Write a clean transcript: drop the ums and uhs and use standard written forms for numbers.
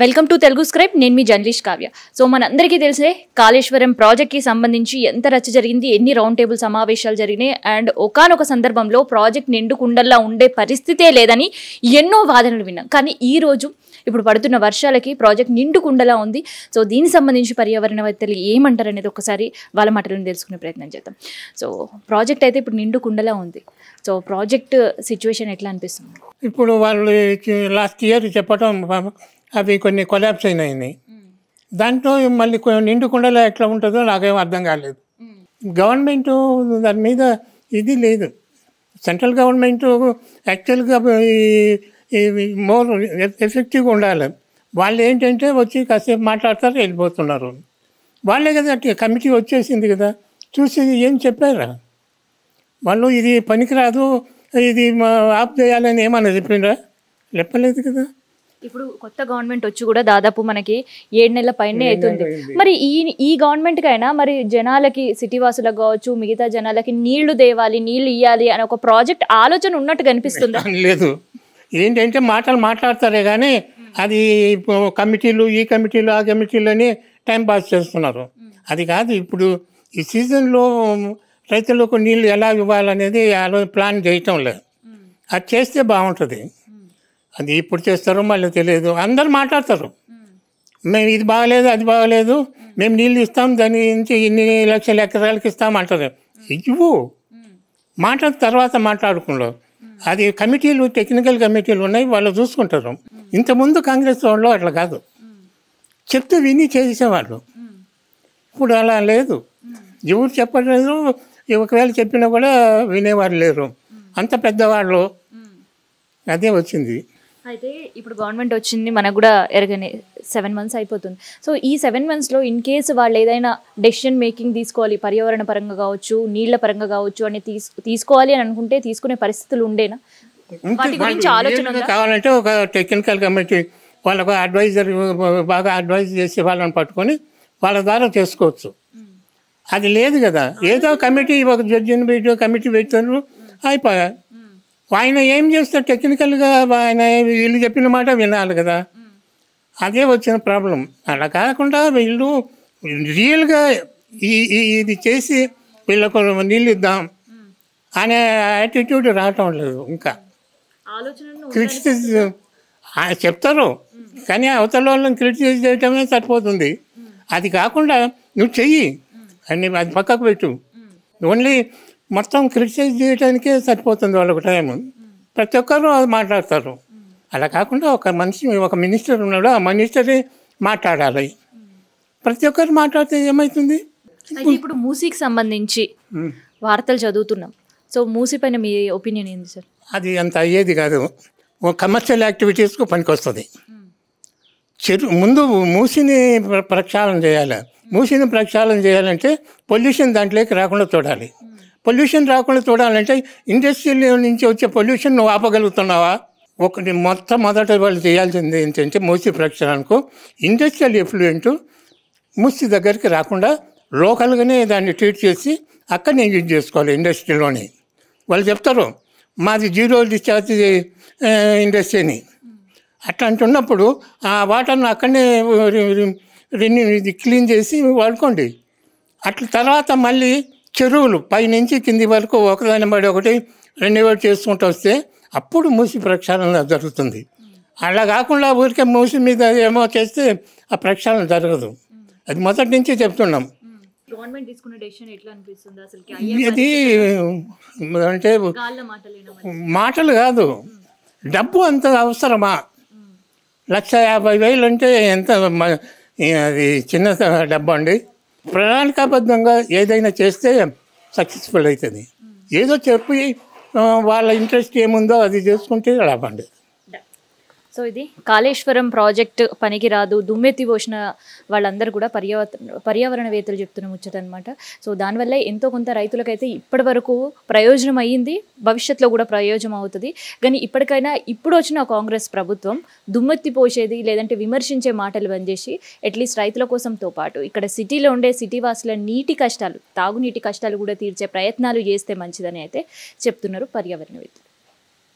Welcome to Telugu scribe. నేను మీ journalist Kavya. So మనందరికీ తెలిసే కాళేశ్వరం ప్రాజెక్ట్కి సంబంధించి ఎంత రచ్చ జరిగింది, ఎన్ని రౌండ్ టేబుల్ సమావేశాలు జరిగినాయి, అండ్ ఒకానొక సందర్భంలో ప్రాజెక్ట్ నిండుకుండల్లా ఉండే పరిస్థితే లేదని ఎన్నో వాదనలు విన్నాం. కానీ ఈరోజు ఇప్పుడు పడుతున్న వర్షాలకి ప్రాజెక్ట్ నిండుకుండలా ఉంది. సో దీనికి సంబంధించి పర్యావరణవేత్తలు ఏమంటారు అనేది ఒకసారి వాళ్ళ మాటలను తెలుసుకునే ప్రయత్నం చేద్దాం. సో ప్రాజెక్ట్ అయితే ఇప్పుడు నిండుకుండలా ఉంది. సో ప్రాజెక్ట్ సిచ్యువేషన్ ఎట్లా అనిపిస్తుంది? ఇప్పుడు వాళ్ళు లాస్ట్ ఇయర్ చెప్పటం అవి కొన్ని కొలాప్స్ అయినాయి. దాంట్లో మళ్ళీ నిండుకుండలో ఎట్లా ఉంటుందో నాకేం అర్థం కాలేదు. గవర్నమెంట్ దాని మీద ఇది లేదు. సెంట్రల్ గవర్నమెంట్ యాక్చువల్గా మోర్ ఎఫెక్టివ్గా ఉండాలి. వాళ్ళు ఏంటంటే వచ్చి కాసేపు మాట్లాడతారు, వెళ్ళిపోతున్నారు. వాళ్ళే కదా కమిటీ వచ్చేసింది కదా, చూసి ఏం చెప్పారా వాళ్ళు? ఇది పనికిరాదు, ఇది ఆఫ్ చేయాలని ఏమన్నా చెప్పిండ్రా? చెప్పలేదు కదా. ఇప్పుడు కొత్త గవర్నమెంట్ వచ్చి కూడా దాదాపు మనకి 7 నెలల పైనే అవుతుంది. మరి ఈ గవర్నమెంట్కైనా మరి జనాలకి, సిటీ వాసులకు కావచ్చు, మిగతా జనాలకి నీళ్లు దేవాలి, నీళ్లు ఇవ్వాలి అని ఒక ప్రాజెక్ట్ ఆలోచన ఉన్నట్టు కనిపిస్తుందా? లేదు. ఏంటంటే మాటలు మాట్లాడతారే కానీ అది కమిటీలు, ఈ కమిటీలు, ఆ కమిటీలు అని టైం పాస్ చేస్తున్నారు. అది కాదు. ఇప్పుడు ఈ సీజన్లో రైతులకు నీళ్ళు ఎలా ఇవ్వాలనేది ప్లాన్ చేయటం లేదు. అది చేస్తే బాగుంటుంది. అది ఇప్పుడు చేస్తారో మళ్ళీ తెలియదు. అందరు మాట్లాడతారు, మేము ఇది బాగలేదు, అది బాగలేదు, మేము నీళ్ళు ఇస్తాం, దాని నుంచి ఇన్ని లక్షల ఎకరాలకి ఇస్తామంటారు. ఇవ్వు మాట తర్వాత మాట్లాడుకున్నారు. అది కమిటీలు, టెక్నికల్ కమిటీలు ఉన్నాయి, వాళ్ళు చూసుకుంటారు. ఇంతకుముందు కాంగ్రెస్ వాళ్ళు అట్లా కాదు, చెప్తూ విని చేసేవాళ్ళు. ఇప్పుడు అలా లేదు. ఎవరు చెప్పలేదు, ఒకవేళ చెప్పినా కూడా వినేవారు లేరు. అంత పెద్దవాళ్ళు. అదే వచ్చింది. అయితే ఇప్పుడు గవర్నమెంట్ వచ్చింది, మనకు కూడా ఎరగనే 7 months అయిపోతుంది. సో ఈ 7 monthsలో ఇన్ కేసు వాళ్ళు ఏదైనా డెసిషన్ మేకింగ్ తీసుకోవాలి, పర్యావరణ పరంగా కావచ్చు, నీళ్ల పరంగా కావచ్చు అని తీసుకోవాలి అని అనుకుంటే తీసుకునే పరిస్థితులు ఉండేనా? వాటి గురించి ఆలోచన కావాలంటే ఒక టెక్నికల్ కమిటీ వాళ్ళకు అడ్వైజర్ బాగా అడ్వైజ్ చేసి వాళ్ళని పట్టుకొని వాళ్ళ ద్వారా చేసుకోవచ్చు. అది లేదు కదా. ఏదో కమిటీ, ఒక జడ్జిని పెట్టి కమిటీ పెట్టారు, అయిపోయా. ఆయన ఏం చేస్తారు టెక్నికల్గా? ఆయన వీళ్ళు చెప్పిన మాట వినాలి కదా. అదే వచ్చిన ప్రాబ్లం. అలా కాకుండా వీళ్ళు రియల్గా ఇది చేసి వీళ్ళకు నీళ్ళు ఇద్దాం అనే యాటిట్యూడ్ రావటం లేదు. ఇంకా క్రిటిసైజ్ చెప్తారు కానీ అవతల వాళ్ళని క్రిటిసైజ్ చేయటమే సరిపోతుంది. అది కాకుండా నువ్వు చెయ్యి అని అది పక్కకు పెట్టు. ఓన్లీ మొత్తం క్రిటిసైజ్ చేయడానికే సరిపోతుంది వాళ్ళకు టైం. ప్రతి ఒక్కరు అది మాట్లాడతారు. అలా కాకుండా ఒక మనిషి, ఒక మినిస్టర్ ఉన్నాడు, ఆ మినిస్టరే మాట్లాడాలి. ప్రతి ఒక్కరు మాట్లాడితే ఏమవుతుంది? ఇప్పుడు మూసీకి సంబంధించి వార్తలు చదువుతున్నాం. సో మూసీ పైన మీ ఒపీనియన్ ఏంది సార్? అది అంత అయ్యేది కాదు. కమర్షియల్ యాక్టివిటీస్కు పనికొస్తుంది. ముందు మూసిని ప్రక్షాళన చేయాలి. మూసిని ప్రక్షాళన చేయాలంటే పొల్యూషన్ దాంట్లోకి రాకుండా చూడాలి. పొల్యూషన్ రాకుండా చూడాలంటే ఇండస్ట్రియల్ నుంచి వచ్చే పొల్యూషన్ నువ్వు ఆపగలుగుతున్నావా? ఒకటి మొదట వాళ్ళు చేయాల్సింది ఏంటంటే మూసి ప్రక్షాళనకు ఇండస్ట్రియల్ ఎఫ్లూయెంట్ మూసి దగ్గరికి రాకుండా లోకల్గానే దాన్ని ట్రీట్ చేసి అక్కడనే యూజ్ చేసుకోవాలి. ఇండస్ట్రీలోనే వాళ్ళు చెప్తారు మాది జీరో డిశ్చార్జ్ ఇండస్ట్రీ అని. అట్లా అంటున్నప్పుడు ఆ వాటర్ను అక్కడనే క్లీన్ చేసి వాడుకోండి. అట్లా తర్వాత మళ్ళీ చెరువులు పైనుంచి కింది వరకు ఒకదాని బడి ఒకటి రెన్యువేట్ చేసుకుంటూ వస్తే అప్పుడు మూసి ప్రక్షాళన జరుగుతుంది. అలా కాకుండా ఊరికే మూసి మీద ఏమో చేస్తే ఆ ప్రక్షాళన జరగదు. అది మొదటి నుంచి చెప్తున్నాం. ఇది అంటే మాటలు కాదు, డబ్బు అంత అవసరమా? 150,000 అంటే ఎంత? అది చిన్న డబ్బు అండి. ప్రణాళికాబద్ధంగా ఏదైనా చేస్తే సక్సెస్ఫుల్ అవుతుంది. ఏదో చెప్పి వాళ్ళ ఇంట్రెస్ట్ ఏముందో అది చేసుకుంటే లాభండి. సో ఇది కాళేశ్వరం ప్రాజెక్ట్ పనికి రాదు, దుమ్మెత్తి పోసిన వాళ్ళందరూ కూడా పర్యావరణవేత్తలు చెప్తున్న ముచ్చట అనమాట. సో దానివల్ల ఎంతో కొంత రైతులకైతే ఇప్పటి వరకు ప్రయోజనం అయ్యింది, భవిష్యత్తులో కూడా ప్రయోజనం అవుతుంది. కానీ ఇప్పటికైనా ఇప్పుడు వచ్చిన కాంగ్రెస్ ప్రభుత్వం దుమ్మెత్తి పోసేది లేదంటే విమర్శించే మాటలు బంద్ చేసి అట్లీస్ట్ రైతుల కోసంతో పాటు ఇక్కడ సిటీలో ఉండే సిటీ వాసుల నీటి కష్టాలు, తాగునీటి కష్టాలు కూడా తీర్చే ప్రయత్నాలు చేస్తే మంచిదని అయితే చెప్తున్నారు పర్యావరణవేత్తలు.